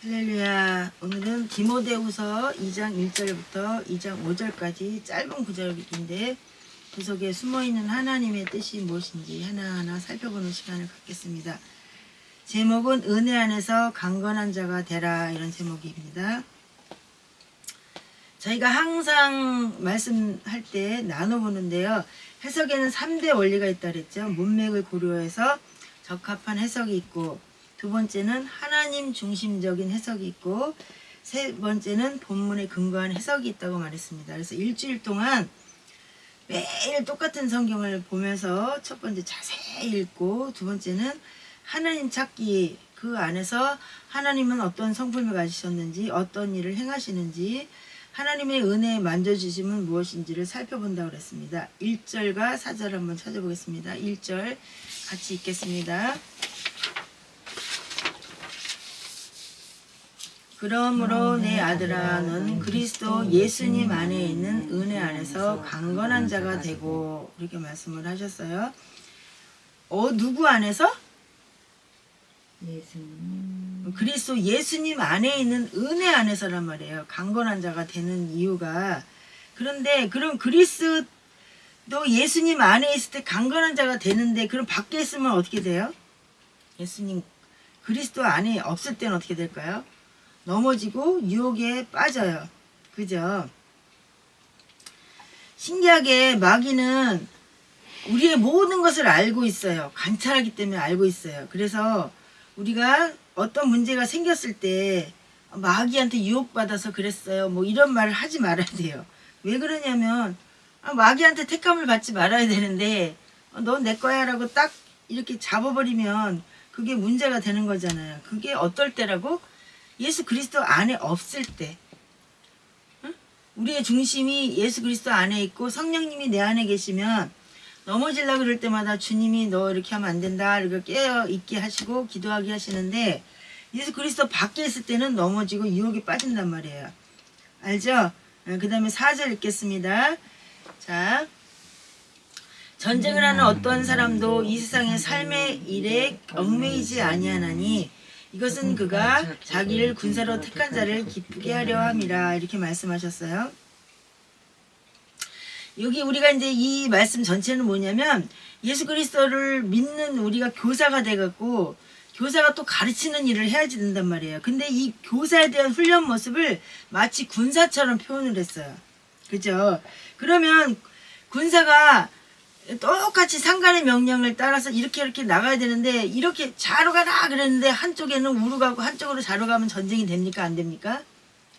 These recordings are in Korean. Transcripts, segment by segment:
할렐루야. 오늘은 디모데후서 2장 1절부터 2장 5절까지 짧은 구절인데 그 속에 숨어있는 하나님의 뜻이 무엇인지 하나하나 살펴보는 시간을 갖겠습니다. 제목은 은혜 안에서 강건한 자가 되라, 이런 제목입니다. 저희가 항상 말씀할 때 나눠보는데요. 해석에는 3대 원리가 있다 그랬죠. 문맥을 고려해서 적합한 해석이 있고, 두 번째는 하나님 중심적인 해석이 있고, 세 번째는 본문에 근거한 해석이 있다고 말했습니다. 그래서 일주일 동안 매일 똑같은 성경을 보면서 첫 번째 자세히 읽고, 두 번째는 하나님 찾기, 그 안에서 하나님은 어떤 성품을 가지셨는지, 어떤 일을 행하시는지, 하나님의 은혜에 만져주심은 무엇인지를 살펴본다고 그랬습니다. 1절과 4절 한번 찾아보겠습니다. 1절 같이 읽겠습니다. 그러므로 내 아들아, 넌 그리스도 예수님 안에 있는 은혜 안에서 강건한 자가 되고, 이렇게 말씀을 하셨어요. 누구 안에서? 예수님. 그리스도 예수님 안에 있는 은혜 안에서란 말이에요. 강건한 자가 되는 이유가. 그런데 그럼 그리스도 예수님 안에 있을 때 강건한 자가 되는데, 그럼 밖에 있으면 어떻게 돼요? 예수님 그리스도 안에 없을 때는 어떻게 될까요? 넘어지고 유혹에 빠져요. 그죠? 신기하게 마귀는 우리의 모든 것을 알고 있어요. 관찰하기 때문에 알고 있어요. 그래서 우리가 어떤 문제가 생겼을 때 마귀한테 유혹받아서 그랬어요, 뭐 이런 말을 하지 말아야 돼요. 왜 그러냐면 마귀한테 택함을 받지 말아야 되는데, 넌 내 거야 라고 딱 이렇게 잡아버리면 그게 문제가 되는 거잖아요. 그게 어떨 때라고? 예수 그리스도 안에 없을 때, 응? 우리의 중심이 예수 그리스도 안에 있고 성령님이 내 안에 계시면 넘어지려고 그럴 때마다 주님이 너 이렇게 하면 안 된다, 이렇게 깨어 있게 하시고 기도하게 하시는데, 예수 그리스도 밖에 있을 때는 넘어지고 유혹에 빠진단 말이에요. 알죠? 그 다음에 4절 읽겠습니다. 자, 전쟁을 하는 어떤 사람도 이 세상의 삶의 일에 얽매이지 아니하나니 이것은 그가 자기를 군사로 택한 자를 기쁘게 하려 함이라, 이렇게 말씀하셨어요. 여기 우리가 이제 이 말씀 전체는 뭐냐면, 예수 그리스도를 믿는 우리가 교사가 돼갖고 교사가 또 가르치는 일을 해야지 된단 말이에요. 근데 이 교사에 대한 훈련 모습을 마치 군사처럼 표현을 했어요. 그죠? 그러면 군사가 똑같이 상관의 명령을 따라서 이렇게 나가야 되는데, 이렇게 좌로 가라 그랬는데 한쪽에는 우로 가고 한쪽으로 좌로 가면 전쟁이 됩니까? 안 됩니까?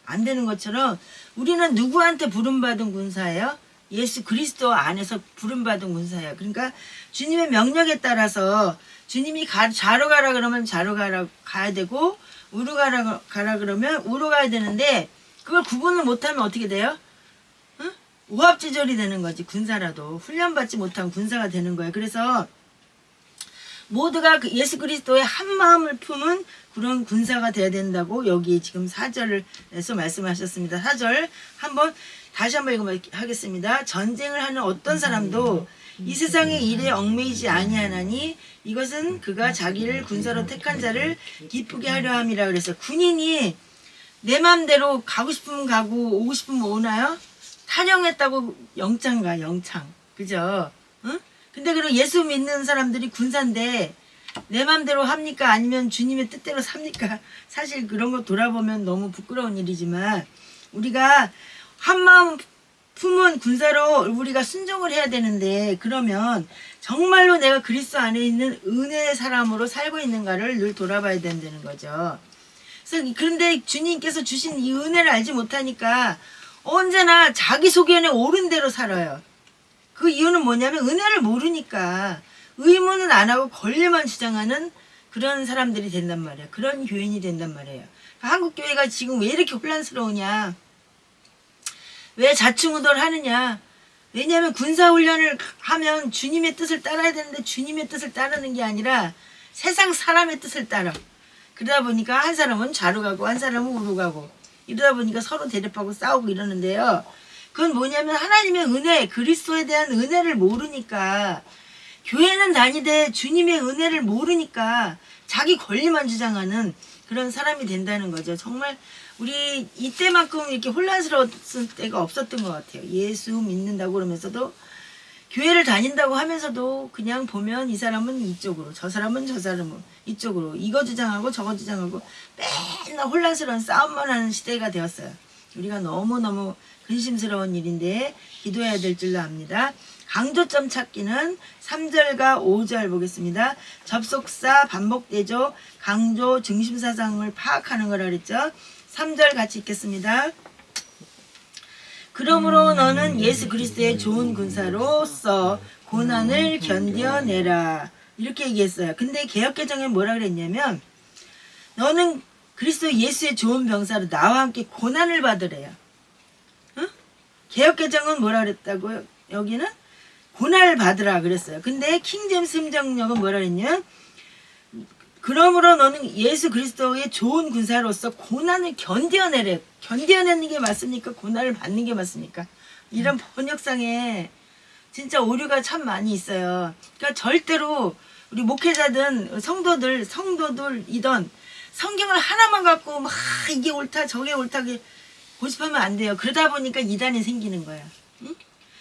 안 되는 것처럼 우리는 누구한테 부름받은 군사예요? 예수 그리스도 안에서 부름받은 군사예요. 그러니까 주님의 명령에 따라서 주님이 좌로 가라 그러면 좌로 가야 되고, 우로 가라 그러면 우로 가야 되는데, 그걸 구분을 못하면 어떻게 돼요? 우합지졸이 되는 거지. 군사라도 훈련받지 못한 군사가 되는 거예요. 그래서 모두가 예수 그리스도의 한 마음을 품은 그런 군사가 돼야 된다고 여기 지금 4절에서 말씀하셨습니다. 4절 다시 한번 읽어보겠습니다. 전쟁을 하는 어떤 사람도 이 세상의 일에 얽매이지 아니하나니 이것은 그가 자기를 군사로 택한 자를 기쁘게 하려 함이라. 그래서 군인이 내 마음대로 가고 싶으면 가고 오고 싶으면 오나요? 탈영했다고 영창 가, 영창. 그죠? 응? 근데 그럼 예수 믿는 사람들이 군사인데 내 맘대로 합니까? 아니면 주님의 뜻대로 삽니까? 사실 그런 거 돌아보면 너무 부끄러운 일이지만, 우리가 한마음 품은 군사로 우리가 순종을 해야 되는데, 그러면 정말로 내가 그리스도 안에 있는 은혜의 사람으로 살고 있는가를 늘 돌아봐야 된다는 거죠. 그래서 그런데 주님께서 주신 이 은혜를 알지 못하니까 언제나 자기 소견에 옳은 대로 살아요. 그 이유는 뭐냐면 은혜를 모르니까 의문은 안 하고 권리만 주장하는 그런 사람들이 된단 말이에요. 그런 교인이 된단 말이에요. 한국 교회가 지금 왜 이렇게 혼란스러우냐? 왜 자충우돌하느냐? 왜냐하면 군사훈련을 하면 주님의 뜻을 따라야 되는데 주님의 뜻을 따르는 게 아니라 세상 사람의 뜻을 따라. 그러다 보니까 한 사람은 좌로 가고 한 사람은 우로 가고, 이러다 보니까 서로 대립하고 싸우고 이러는데요. 그건 뭐냐면 하나님의 은혜, 그리스도에 대한 은혜를 모르니까, 교회는 다니되 주님의 은혜를 모르니까 자기 권리만 주장하는 그런 사람이 된다는 거죠. 정말 우리 이때만큼 이렇게 혼란스러웠을 때가 없었던 것 같아요. 예수 믿는다고 그러면서도 교회를 다닌다고 하면서도 그냥 보면 이 사람은 이쪽으로, 저 사람은 저 사람은 이쪽으로, 이거 주장하고 저거 주장하고 맨날 혼란스러운 싸움만 하는 시대가 되었어요. 우리가 너무너무 근심스러운 일인데 기도해야 될 줄로 압니다. 강조점 찾기는 3절과 5절 보겠습니다. 접속사, 반복대조, 강조, 중심사상을 파악하는 거라 그랬죠. 3절 같이 읽겠습니다. 그러므로 너는 예수 그리스도의 좋은 군사로서 고난을 견뎌내라. 이렇게 얘기했어요. 근데 개역개정에 뭐라 그랬냐면 너는 그리스도 예수의 좋은 병사로 나와 함께 고난을 받으래요. 응? 개역개정은 뭐라 그랬다고요? 여기는 고난을 받으라 그랬어요. 근데 킹제임스 흠정역은 뭐라 그랬냐면 그러므로 너는 예수 그리스도의 좋은 군사로서 고난을 견뎌내래. 견뎌내는 게 맞습니까? 고난을 받는 게 맞습니까? 이런 번역상에 진짜 오류가 참 많이 있어요. 그러니까 절대로 우리 목회자든 성도들이던 성경을 하나만 갖고 막 이게 옳다 저게 옳다 고집하면 안 돼요. 그러다 보니까 이단이 생기는 거예요. 응?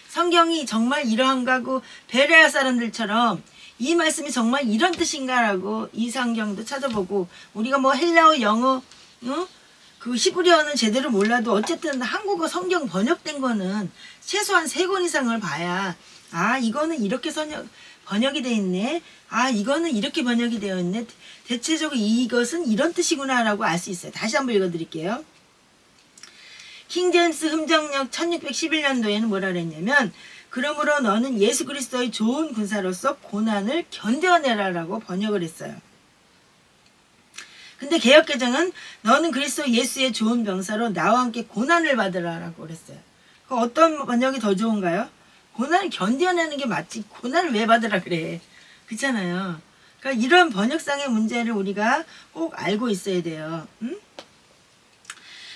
성경이 정말 이러한가고 베레아 사람들처럼 이 말씀이 정말 이런 뜻인가라고 이 성경도 찾아보고 우리가 뭐 헬라어, 영어, 그 히브리어는 제대로 몰라도 어쨌든 한국어 성경 번역된 거는 최소한 3권 이상을 봐야 아 이거는 이렇게 번역이 돼 있네. 아 이거는 이렇게 번역이 되어 있네. 대체적으로 이것은 이런 뜻이구나 라고 알 수 있어요. 다시 한번 읽어드릴게요. 킹제임스 흠정역 1611년도에는 뭐라 그랬냐면 그러므로 너는 예수 그리스도의 좋은 군사로서 고난을 견뎌내라라고 번역을 했어요. 근데 개역개정은 너는 그리스도 예수의 좋은 병사로 나와 함께 고난을 받으라라고 그랬어요. 어떤 번역이 더 좋은가요? 고난을 견뎌내는 게 맞지 고난을 왜 받으라 그래. 그렇잖아요. 그러니까 이런 번역상의 문제를 우리가 꼭 알고 있어야 돼요. 응?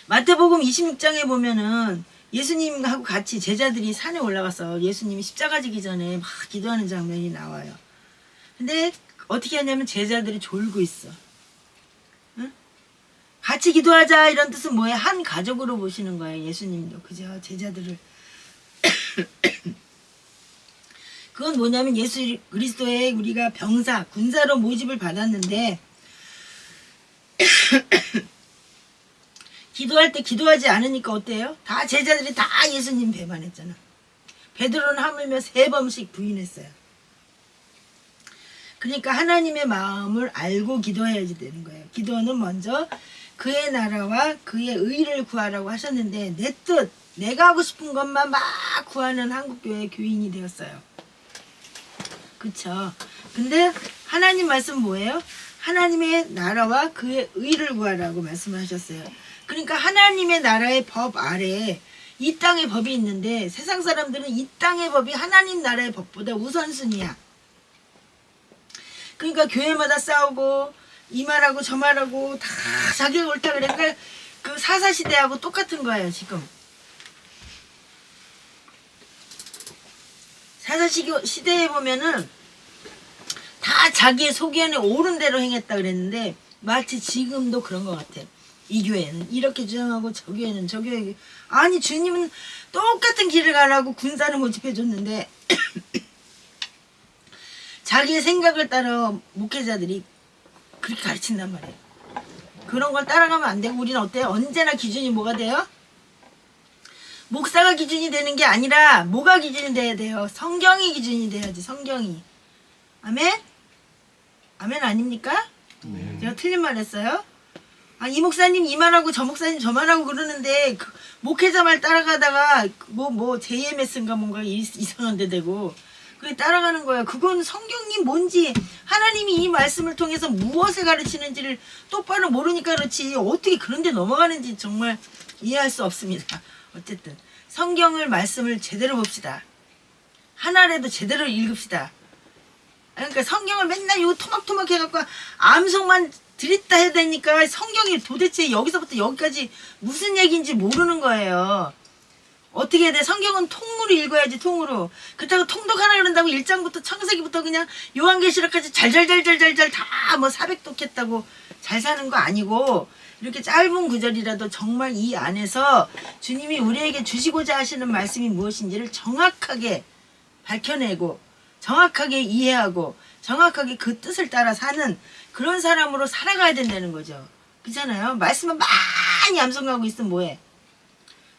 마태복음 26장에 보면은 예수님하고 같이 제자들이 산에 올라가서 예수님이 십자가 지기 전에 막 기도하는 장면이 나와요. 근데 어떻게 하냐면 제자들이 졸고 있어. 응? 같이 기도하자 이런 뜻은 뭐예요? 한 가족으로 보시는 거예요. 예수님도 그죠? 제자들을 그건 뭐냐면 예수 그리스도의 우리가 병사, 군사로 모집을 받았는데 기도할 때 기도하지 않으니까 어때요? 다 제자들이 다 예수님 배반했잖아. 베드로는 하물며 3번씩 부인했어요. 그러니까 하나님의 마음을 알고 기도해야지 되는 거예요. 기도는 먼저 그의 나라와 그의 의를 구하라고 하셨는데 내 뜻, 내가 하고 싶은 것만 막 구하는 한국교회 교인이 되었어요. 그쵸? 근데 하나님 말씀 뭐예요? 하나님의 나라와 그의 의를 구하라고 말씀하셨어요. 그러니까 하나님의 나라의 법 아래 이 땅의 법이 있는데 세상 사람들은 이 땅의 법이 하나님 나라의 법보다 우선순위야. 그러니까 교회마다 싸우고 이 말하고 저 말하고 다 자기가 옳다 그래. 그러니까 그 사사시대하고 똑같은 거예요 지금. 사사시대에 보면은 다 자기의 소견에 옳은 대로 행했다 그랬는데 마치 지금도 그런 것 같아요. 이 교회는 이렇게 주장하고 저 교회는 저 교회 아니 주님은 똑같은 길을 가라고 군사를 모집해 줬는데 자기의 생각을 따라 목회자들이 그렇게 가르친단 말이에요. 그런 걸 따라가면 안 되고 우리는 어때요? 언제나 기준이 뭐가 돼요? 목사가 기준이 되는 게 아니라 뭐가 기준이 돼야 돼요? 성경이 기준이 돼야지. 성경이. 아멘? 아멘 아닙니까? 제가 틀린 말 했어요? 아, 이 목사님 이 말하고 저 목사님 저 말하고 그러는데 그 목회자 말 따라가다가 뭐 JMS인가 뭔가 이상한 데 되고 그게 따라가는 거야. 그건 성경이 뭔지 하나님이 이 말씀을 통해서 무엇을 가르치는지를 똑바로 모르니까 그렇지 어떻게 그런 데 넘어가는지 정말 이해할 수 없습니다. 어쨌든 성경을 말씀을 제대로 봅시다. 하나라도 제대로 읽읍시다. 그러니까 성경을 맨날 요 토막토막 해갖고 암송만 드렸다 해야 되니까 성경이 도대체 여기서부터 여기까지 무슨 얘기인지 모르는 거예요. 어떻게 해야 돼? 성경은 통으로 읽어야지, 통으로. 그렇다고 통독하라 그런다고 1장부터 창세기부터 그냥 요한계시록까지 잘잘잘잘잘잘 다 뭐 400독 했다고 잘 사는 거 아니고, 이렇게 짧은 구절이라도 정말 이 안에서 주님이 우리에게 주시고자 하시는 말씀이 무엇인지를 정확하게 밝혀내고 정확하게 이해하고 정확하게 그 뜻을 따라 사는 그런 사람으로 살아가야 된다는 거죠. 그렇잖아요. 말씀만 많이 암송하고 있으면 뭐해.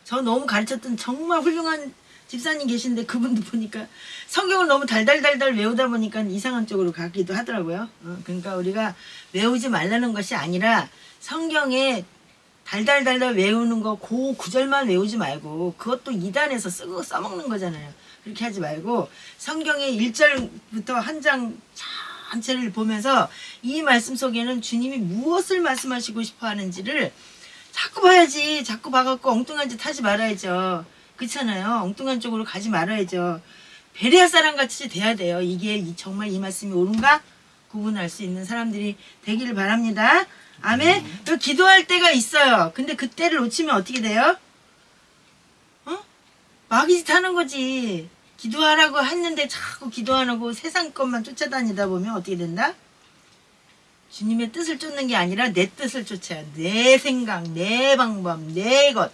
저 너무 가르쳤던 정말 훌륭한 집사님 계신데 그분도 보니까 성경을 너무 달달달달 외우다 보니까 이상한 쪽으로 가기도 하더라고요. 그러니까 우리가 외우지 말라는 것이 아니라 성경에 달달달달 외우는 거 그 구절만 외우지 말고 그것도 이단에서 쓰고 써먹는 거잖아요. 그렇게 하지 말고 성경의 1절부터 한 장 전체를 보면서 이 말씀 속에는 주님이 무엇을 말씀하시고 싶어 하는지를 자꾸 봐야지. 자꾸 봐갖고 엉뚱한 짓 하지 말아야죠. 그렇잖아요. 엉뚱한 쪽으로 가지 말아야죠. 베레아 사람 같이 돼야 돼요. 이게 정말 이 말씀이 옳은가 구분할 수 있는 사람들이 되기를 바랍니다. 아멘. 기도할 때가 있어요. 근데 그때를 놓치면 어떻게 돼요? 마귀짓 하는 거지. 기도하라고 했는데 자꾸 기도 안 하고 세상 것만 쫓아다니다 보면 어떻게 된다? 주님의 뜻을 쫓는 게 아니라 내 뜻을 쫓아요. 내 생각, 내 방법, 내 것.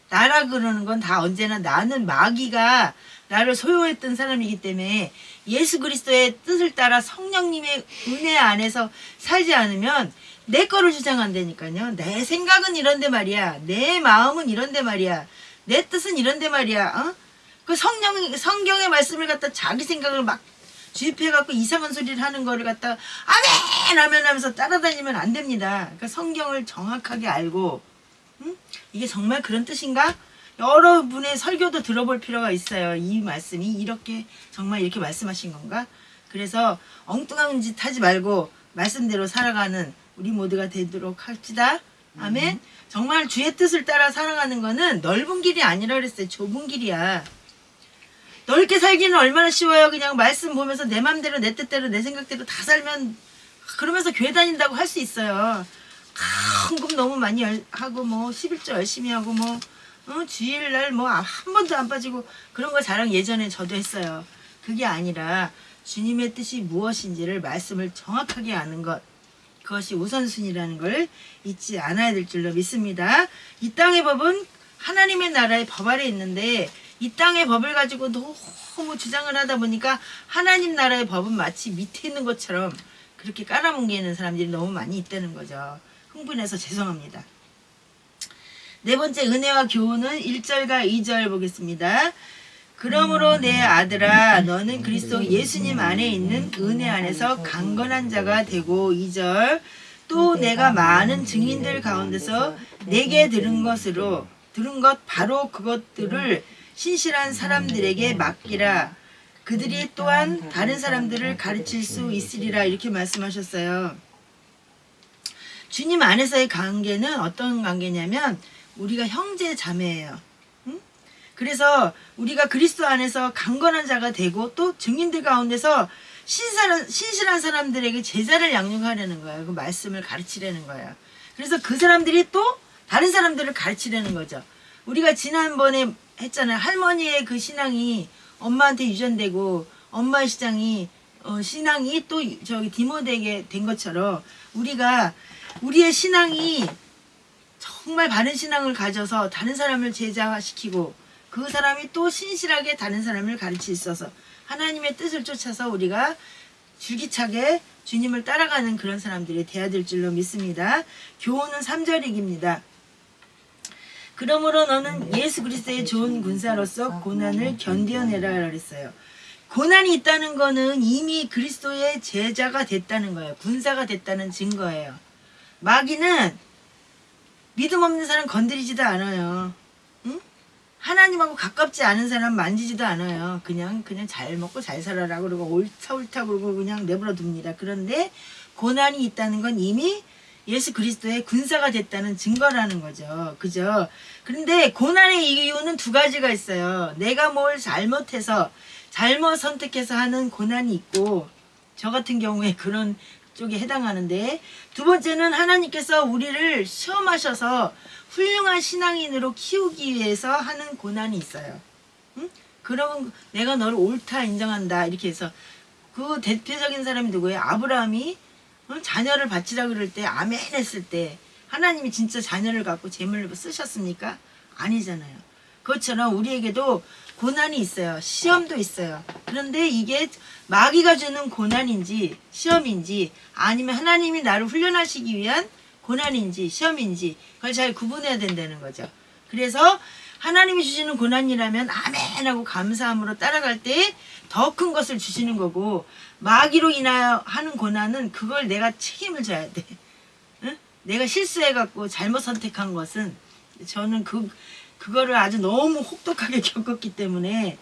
나라 그러는 건 다 언제나 나는 마귀가 나를 소유했던 사람이기 때문에 예수 그리스도의 뜻을 따라 성령님의 은혜 안에서 살지 않으면 내 거를 주장한다니까요. 내 생각은 이런데 말이야. 내 마음은 이런데 말이야. 내 뜻은 이런데 말이야. 그 성경의 말씀을 갖다 자기 생각을 막 주입해갖고 이상한 소리를 하는 거를 갖다가 아멘 아멘 하면서 따라다니면 안 됩니다. 그러니까 성경을 정확하게 알고 이게 정말 그런 뜻인가? 여러분의 설교도 들어볼 필요가 있어요. 이 말씀이 이렇게 정말 이렇게 말씀하신 건가? 그래서 엉뚱한 짓 하지 말고 말씀대로 살아가는 우리 모두가 되도록 합시다. 아멘. 정말 주의 뜻을 따라 살아가는 거는 넓은 길이 아니라 그랬어요. 좁은 길이야. 넓게 살기는 얼마나 쉬워요. 그냥 말씀 보면서 내 맘대로 내 뜻대로 내 생각대로 다 살면 그러면서 교회 다닌다고 할 수 있어요. 헌금 너무 많이 하고 뭐 11조 열심히 하고 뭐 주일날 뭐 한 번도 안 빠지고 그런 거 자랑 예전에 저도 했어요. 그게 아니라 주님의 뜻이 무엇인지를 말씀을 정확하게 아는 것, 그것이 우선순위라는 걸 잊지 않아야 될 줄로 믿습니다. 이 땅의 법은 하나님의 나라의 법 아래 있는데 이 땅의 법을 가지고 너무 주장을 하다 보니까 하나님 나라의 법은 마치 밑에 있는 것처럼 그렇게 깔아뭉개는 사람들이 너무 많이 있다는 거죠. 흥분해서 죄송합니다. 네 번째 은혜와 교훈은 1절과 2절 보겠습니다. 그러므로 내 아들아 너는 그리스도 예수님 안에 있는 은혜 안에서 강건한 자가 되고 2절 또 내가 많은 증인들 가운데서 내게 들은 것 바로 그것들을 신실한 사람들에게 맡기라. 그들이 또한 다른 사람들을 가르칠 수 있으리라. 이렇게 말씀하셨어요. 주님 안에서의 관계는 어떤 관계냐면 우리가 형제 자매예요. 그래서 우리가 그리스도 안에서 강건한 자가 되고 또 증인들 가운데서 신실한 사람들에게 제자를 양육하려는 거예요. 그 말씀을 가르치려는 거예요. 그래서 그 사람들이 또 다른 사람들을 가르치려는 거죠. 우리가 지난번에 했잖아요. 할머니의 그 신앙이 엄마한테 유전되고 엄마의 신앙이 또 저기 디모데에게 된 것처럼 우리의 신앙이 정말 바른 신앙을 가져서 다른 사람을 제자화시키고 그 사람이 또 신실하게 다른 사람을 가르칠 수 있어서 하나님의 뜻을 쫓아서 우리가 줄기차게 주님을 따라가는 그런 사람들이 돼야 될 줄로 믿습니다. 교훈은 3절입니다. 그러므로 너는 예수 그리스도의 좋은 군사로서 고난을 견뎌내라 그랬어요. 고난이 있다는 거는 이미 그리스도의 제자가 됐다는 거예요. 군사가 됐다는 증거예요. 마귀는 믿음 없는 사람 건드리지도 않아요. 응? 하나님하고 가깝지 않은 사람 만지지도 않아요. 그냥 잘 먹고 잘 살아라 그러고 옳다 그러고 그냥 내버려 둡니다. 그런데 고난이 있다는 건 이미 예수 그리스도의 군사가 됐다는 증거라는 거죠. 그죠? 그런데 고난의 이유는 두 가지가 있어요. 내가 뭘 잘못 선택해서 하는 고난이 있고 저 같은 경우에 그런 쪽에 해당하는데, 두 번째는 하나님께서 우리를 시험하셔서 훌륭한 신앙인으로 키우기 위해서 하는 고난이 있어요. 응? 그러면 내가 너를 옳다 인정한다 이렇게 해서, 그 대표적인 사람이 누구예요? 아브라함이 자녀를 바치라 그럴 때 아멘 했을 때 하나님이 진짜 자녀를 갖고 재물을 쓰셨습니까? 아니잖아요. 그것처럼 우리에게도 고난이 있어요. 시험도 있어요. 그런데 이게 마귀가 주는 고난인지 시험인지, 아니면 하나님이 나를 훈련하시기 위한 고난인지 시험인지, 그걸 잘 구분해야 된다는 거죠. 그래서 하나님이 주시는 고난이라면 아멘 하고 감사함으로 따라갈 때 더 큰 것을 주시는 거고, 마귀로 인하여 하는 고난은 그걸 내가 책임을 져야 돼. 응? 내가 실수해갖고 잘못 선택한 것은, 저는 그거를 아주 너무 혹독하게 겪었기 때문에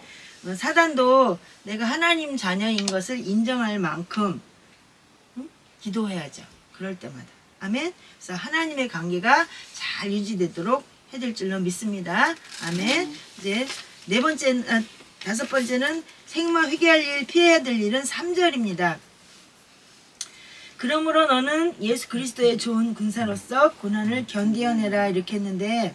사단도 내가 하나님 자녀인 것을 인정할 만큼 기도해야죠. 그럴 때마다. 아멘. 그래서 하나님의 관계가 잘 유지되도록 해야 될 줄로 믿습니다. 아멘. 이제 다섯 번째는 생마 회개할 일, 피해야 될 일은 3절입니다. 그러므로 너는 예수 그리스도의 좋은 군사로서 고난을 견디어내라 이렇게 했는데,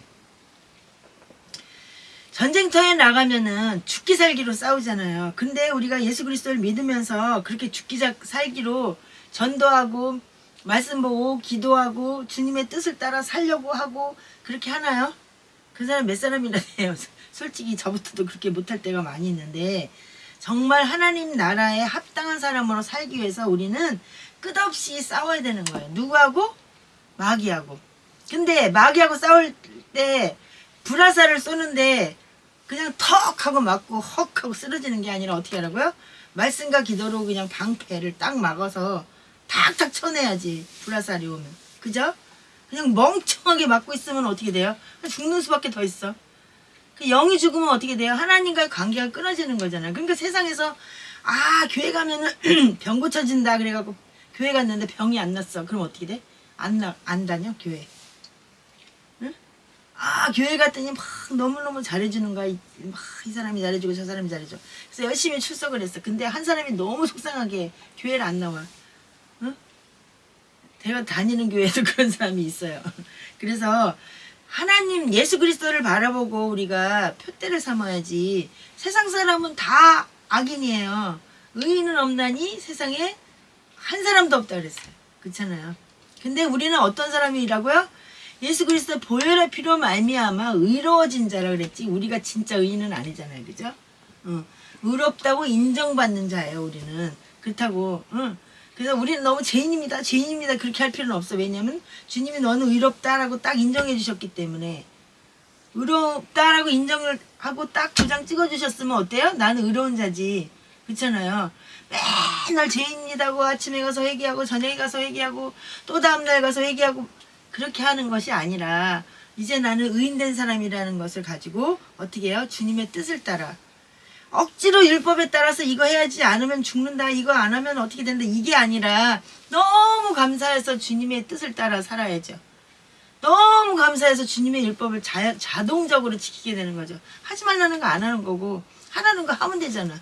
전쟁터에 나가면은 죽기 살기로 싸우잖아요. 근데 우리가 예수 그리스도를 믿으면서 그렇게 죽기 살기로 전도하고 말씀 보고 기도하고 주님의 뜻을 따라 살려고 하고 그렇게 하나요? 그 사람 몇 사람이나 돼요. 솔직히 저부터도 그렇게 못할 때가 많이 있는데, 정말 하나님 나라에 합당한 사람으로 살기 위해서 우리는 끝없이 싸워야 되는 거예요. 누구하고? 마귀하고. 근데 마귀하고 싸울 때 불화살을 쏘는데 그냥 턱 하고 맞고 헉 하고 쓰러지는 게 아니라 어떻게 하라고요? 말씀과 기도로 그냥 방패를 딱 막아서 탁탁 쳐내야지. 불화살이 오면. 그죠? 그냥 멍청하게 맞고 있으면 어떻게 돼요? 죽는 수밖에 더 있어. 그 영이 죽으면 어떻게 돼요? 하나님과의 관계가 끊어지는 거잖아요. 그러니까 세상에서 교회 가면은 병 고쳐진다 그래갖고 교회 갔는데 병이 안 났어. 그럼 어떻게 돼? 안 다녀 교회. 응? 교회 갔더니 막 너무너무 잘해주는 거야. 막 이 사람이 잘해주고 저 사람이 잘해줘. 그래서 열심히 출석을 했어. 근데 한 사람이 너무 속상하게 교회를 안 나와. 응? 제가 다니는 교회에도 그런 사람이 있어요. 그래서 하나님 예수 그리스도를 바라보고 우리가 표대를 삼아야지. 세상 사람은 다 악인이에요. 의인은 없나니 세상에 한 사람도 없다 그랬어요. 그렇잖아요. 근데 우리는 어떤 사람이라고요? 예수 그리스도 보혈의 피로 말미암아 의로워진 자라 그랬지, 우리가 진짜 의인은 아니잖아요. 그죠? 의롭다고 인정받는 자예요. 우리는. 그렇다고. 그래서 우리는 너무 죄인입니다 그렇게 할 필요는 없어. 왜냐면 주님이 너는 의롭다라고 딱 인정해 주셨기 때문에. 의롭다라고 인정을 하고 딱 도장 찍어 주셨으면 어때요? 나는 의로운 자지. 그렇잖아요. 맨날 죄인이라고 아침에 가서 회개하고 저녁에 가서 회개하고 또 다음날 가서 회개하고 그렇게 하는 것이 아니라, 이제 나는 의인된 사람이라는 것을 가지고 어떻게 해요? 주님의 뜻을 따라. 억지로 율법에 따라서 이거 해야지 않으면 죽는다, 이거 안 하면 어떻게 된다, 이게 아니라 너무 감사해서 주님의 뜻을 따라 살아야죠. 너무 감사해서 주님의 율법을 자동적으로 지키게 되는 거죠. 하지 말라는 거 안 하는 거고 하라는 거 하면 되잖아.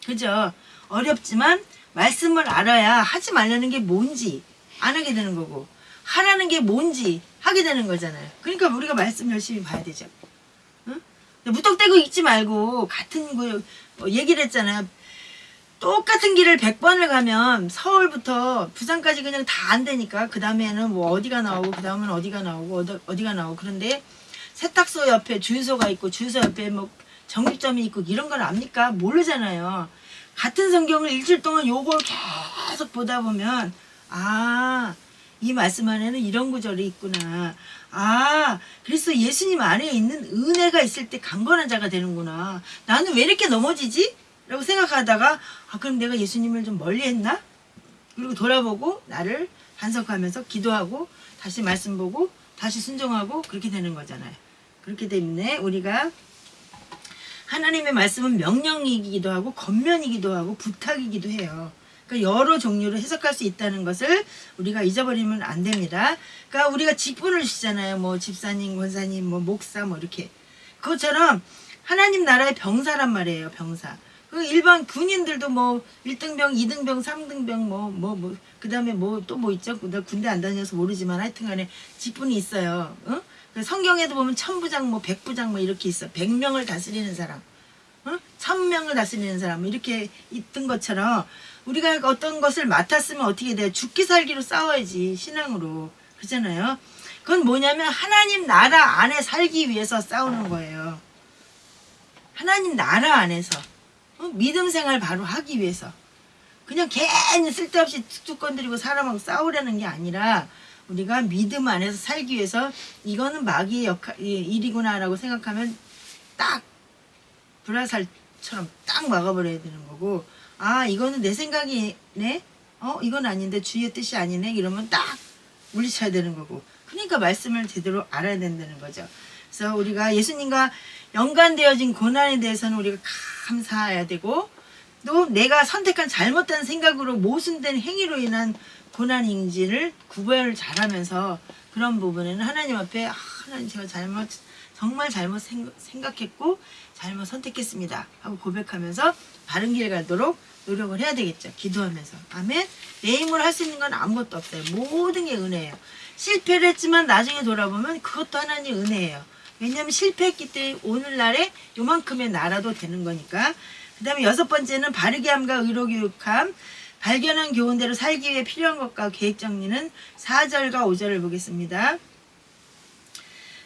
그죠? 어렵지만 말씀을 알아야 하지 말라는 게 뭔지 안 하게 되는 거고, 하라는 게 뭔지 하게 되는 거잖아요. 그러니까 우리가 말씀 열심히 봐야 되죠. 응? 무턱대고 읽지 말고 같은 얘기를 했잖아요. 똑같은 길을 100번을 가면 서울부터 부산까지 그냥 다 안 되니까 그 다음에는 뭐 어디가 나오고 그 다음은 어디가 나오고 어디가 나오고. 그런데 세탁소 옆에 주유소가 있고 주유소 옆에 뭐 정육점이 있고 이런 걸 압니까? 모르잖아요. 같은 성경을 일주일 동안 요걸 계속 보다 보면 이 말씀 안에는 이런 구절이 있구나. 그래서 예수님 안에 있는 은혜가 있을 때 강건한 자가 되는구나. 나는 왜 이렇게 넘어지지? 라고 생각하다가 그럼 내가 예수님을 좀 멀리 했나? 그리고 돌아보고 나를 반성하면서 기도하고 다시 말씀 보고 다시 순종하고 그렇게 되는 거잖아요. 그렇기 때문에 우리가 하나님의 말씀은 명령이기도 하고 권면이기도 하고 부탁이기도 해요. 그러니까 여러 종류로 해석할 수 있다는 것을 우리가 잊어버리면 안 됩니다. 그러니까 우리가 직분을 주잖아요. 뭐 집사님, 권사님, 뭐 목사 뭐 이렇게. 그것처럼 하나님 나라의 병사란 말이에요. 병사. 그 일반 군인들도 뭐 1등병, 2등병, 3등병 그다음에 뭐 또 뭐 있죠? 나 군대 안 다녀서 모르지만 하여튼간에 직분이 있어요. 어? 그 성경에도 보면 천부장 뭐 백부장 뭐 이렇게 있어. 100명을 다스리는 사람. 어? 1000명을 다스리는 사람 이렇게 있던 것처럼 우리가 어떤 것을 맡았으면 어떻게 돼요? 죽기 살기로 싸워야지 신앙으로. 그렇잖아요. 그건 뭐냐면 하나님 나라 안에 살기 위해서 싸우는 거예요. 하나님 나라 안에서 믿음 생활 바로 하기 위해서 그냥 괜히 쓸데없이 툭툭 건드리고 사람하고 싸우려는 게 아니라 우리가 믿음 안에서 살기 위해서 이거는 마귀의 일이구나라고 생각하면 딱 불화살처럼 딱 막아버려야 되는 거고 아 이거는 내 생각이네 이건 아닌데 주의 뜻이 아니네 이러면 딱 물리쳐야 되는 거고 그러니까 말씀을 제대로 알아야 된다는 거죠. 그래서 우리가 예수님과 연관되어진 고난에 대해서는 우리가 감사해야 되고 또 내가 선택한 잘못된 생각으로 모순된 행위로 인한 고난인지를 구별을 잘하면서 그런 부분에는 하나님 앞에 하나님 제가 정말 잘못 생각했고 잘못 선택했습니다 하고 고백하면서 바른 길 가도록 노력을 해야 되겠죠. 기도하면서 아멘. 내 힘으로 할 수 있는 건 아무것도 없어요. 모든 게 은혜예요. 실패를 했지만 나중에 돌아보면 그것도 하나님 은혜예요. 왜냐하면 실패했기 때문에 오늘날에 요만큼의 나라도 되는 거니까. 그 다음에 6번째는 바르게 함과 의로 교육함. 발견한 교훈대로 살기 위해 필요한 것과 계획 정리는 4절과 5절을 보겠습니다.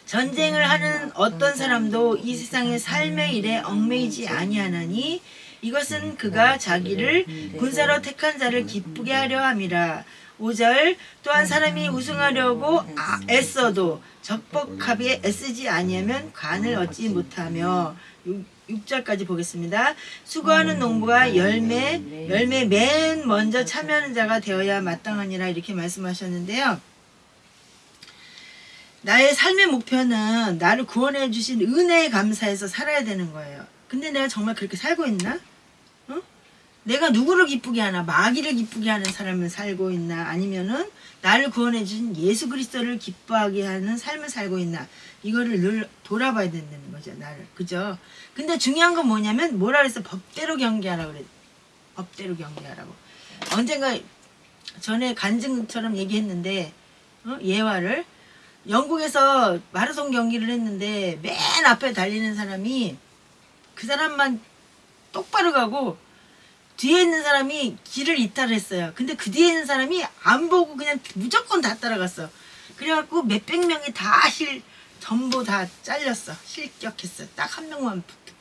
전쟁을 하는 어떤 사람도 이 세상의 삶의 일에 얽매이지 아니하나니 이것은 그가 자기를 군사로 택한 자를 기쁘게 하려 함이라. 5절 또한 사람이 우승하려고 애써도 적법하게 애쓰지 아니하면 관을 얻지 못하며 6절까지 보겠습니다. 수고하는 농부가 열매 맨 먼저 참여하는 자가 되어야 마땅하니라 이렇게 말씀하셨는데요. 나의 삶의 목표는 나를 구원해 주신 은혜에 감사해서 살아야 되는 거예요. 근데 내가 정말 그렇게 살고 있나? 내가 누구를 기쁘게 하나? 마귀를 기쁘게 하는 삶을 살고 있나? 아니면은 나를 구원해 주신 예수 그리스도를 기뻐하게 하는 삶을 살고 있나? 이거를 늘 돌아봐야 된다는 거죠. 나를. 그죠? 근데 중요한 건 뭐냐면 뭐라 그랬어? 법대로 경계하라고 그래. 법대로 경계하라고. 언젠가 전에 간증처럼 얘기했는데 예화를 영국에서 마라톤 경기를 했는데 맨 앞에 달리는 사람이 그 사람만 똑바로 가고 뒤에 있는 사람이 길을 이탈했어요. 근데 그 뒤에 있는 사람이 안 보고 그냥 무조건 다 따라갔어. 그래갖고 몇백 명이 다 전부 다 잘렸어. 실격했어. 딱 한 명만 붙어.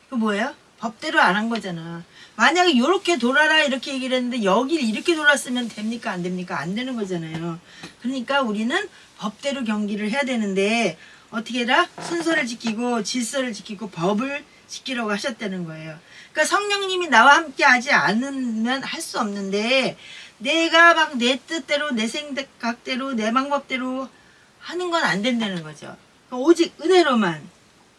그 뭐예요? 법대로 안 한 거잖아. 만약에 요렇게 돌아라 이렇게 얘기를 했는데 여길 이렇게 돌았으면 됩니까? 안 됩니까? 안 되는 거잖아요. 그러니까 우리는 법대로 경기를 해야 되는데 어떻게 해라? 순서를 지키고 질서를 지키고 법을 지키라고 하셨다는 거예요. 그러니까 성령님이 나와 함께 하지 않으면 할 수 없는데 내가 막 내 뜻대로 내 생각대로 내 방법대로 하는 건 안 된다는 거죠. 그러니까 오직 은혜로만.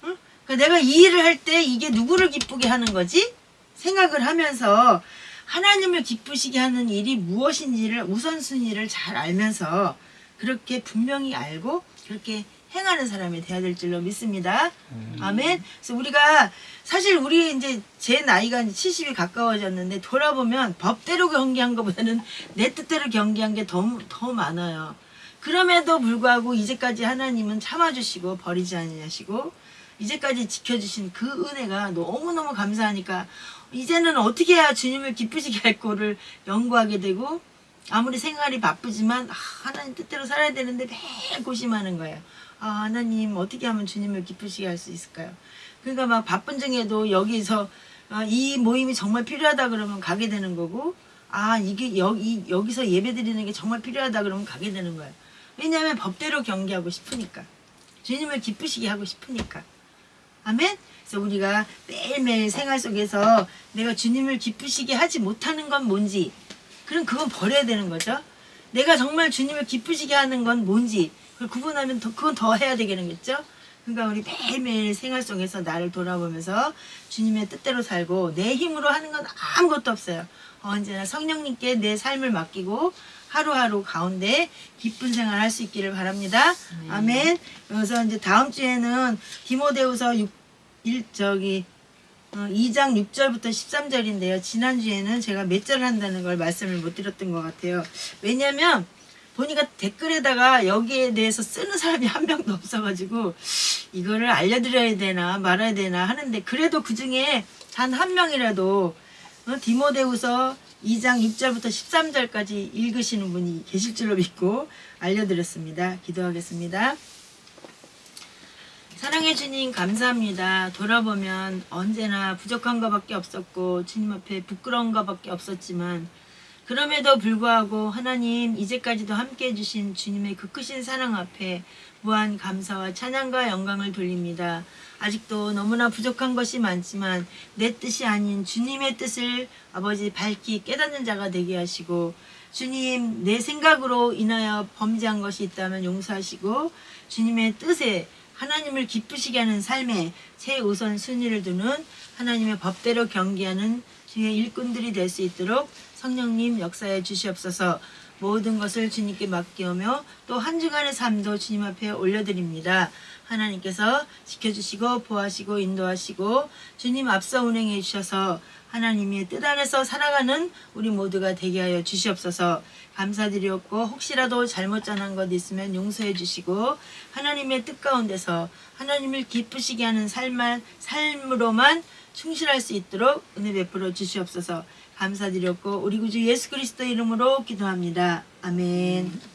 응? 그러니까 내가 이 일을 할 때 이게 누구를 기쁘게 하는 거지? 생각을 하면서 하나님을 기쁘시게 하는 일이 무엇인지를 우선순위를 잘 알면서 그렇게 분명히 알고 그렇게 행하는 사람이 돼야 될 줄로 믿습니다. 아멘. 그래서 우리가 사실 우리 이제 제 나이가 이제 70이 가까워졌는데 돌아보면 법대로 경기한 것보다는 내 뜻대로 경기한 게 더 많아요. 그럼에도 불구하고 이제까지 하나님은 참아주시고 버리지 아니하시고 이제까지 지켜주신 그 은혜가 너무너무 감사하니까 이제는 어떻게 해야 주님을 기쁘시게 할 거를 연구하게 되고 아무리 생활이 바쁘지만 하나님 뜻대로 살아야 되는데 매일 고심하는 거예요. 하나님 어떻게 하면 주님을 기쁘시게 할 수 있을까요? 그러니까 막 바쁜 중에도 여기서 이 모임이 정말 필요하다 그러면 가게 되는 거고 이게 여기서 예배 드리는 게 정말 필요하다 그러면 가게 되는 거예요. 왜냐하면 법대로 경계하고 싶으니까 주님을 기쁘시게 하고 싶으니까. 아멘? 그래서 우리가 매일매일 생활 속에서 내가 주님을 기쁘시게 하지 못하는 건 뭔지 그럼 그건 버려야 되는 거죠. 내가 정말 주님을 기쁘시게 하는 건 뭔지 그걸 구분하면 그건 더 해야 되겠죠. 그러니까 우리 매일매일 생활 속에서 나를 돌아보면서 주님의 뜻대로 살고 내 힘으로 하는 건 아무것도 없어요. 언제나 성령님께 내 삶을 맡기고 하루하루 가운데 기쁜 생활 할 수 있기를 바랍니다. 아멘. 그래서 이제 다음 주에는 디모데후서 2장 6절부터 13절인데요. 지난주에는 제가 몇 절 한다는 걸 말씀을 못 드렸던 것 같아요. 왜냐면 보니까 댓글에다가 여기에 대해서 쓰는 사람이 한 명도 없어가지고 이거를 알려드려야 되나 말아야 되나 하는데, 그래도 그 중에 단 한 명이라도 디모데후서 2장 6절부터 13절까지 읽으시는 분이 계실 줄로 믿고 알려드렸습니다. 기도하겠습니다. 사랑해 주님 감사합니다. 돌아보면 언제나 부족한 것밖에 없었고 주님 앞에 부끄러운 것밖에 없었지만, 그럼에도 불구하고 하나님 이제까지도 함께 해주신 주님의 그 크신 사랑 앞에 무한 감사와 찬양과 영광을 돌립니다. 아직도 너무나 부족한 것이 많지만 내 뜻이 아닌 주님의 뜻을 아버지 밝히 깨닫는 자가 되게 하시고, 주님 내 생각으로 인하여 범죄한 것이 있다면 용서하시고, 주님의 뜻에 하나님을 기쁘시게 하는 삶에 최우선 순위를 두는 하나님의 법대로 경계하는 주의 일꾼들이 될 수 있도록 성령님 역사해 주시옵소서. 모든 것을 주님께 맡기오며 또 한 주간의 삶도 주님 앞에 올려드립니다. 하나님께서 지켜주시고 보호하시고 인도하시고 주님 앞서 운행해 주셔서 하나님의 뜻 안에서 살아가는 우리 모두가 되게 하여 주시옵소서. 감사드리옵고 혹시라도 잘못 전한 것 있으면 용서해 주시고 하나님의 뜻 가운데서 하나님을 기쁘시게 하는 삶으로만 충실할 수 있도록 은혜 베풀어 주시옵소서. 감사드렸고 우리 구주 예수 그리스도 이름으로 기도합니다. 아멘.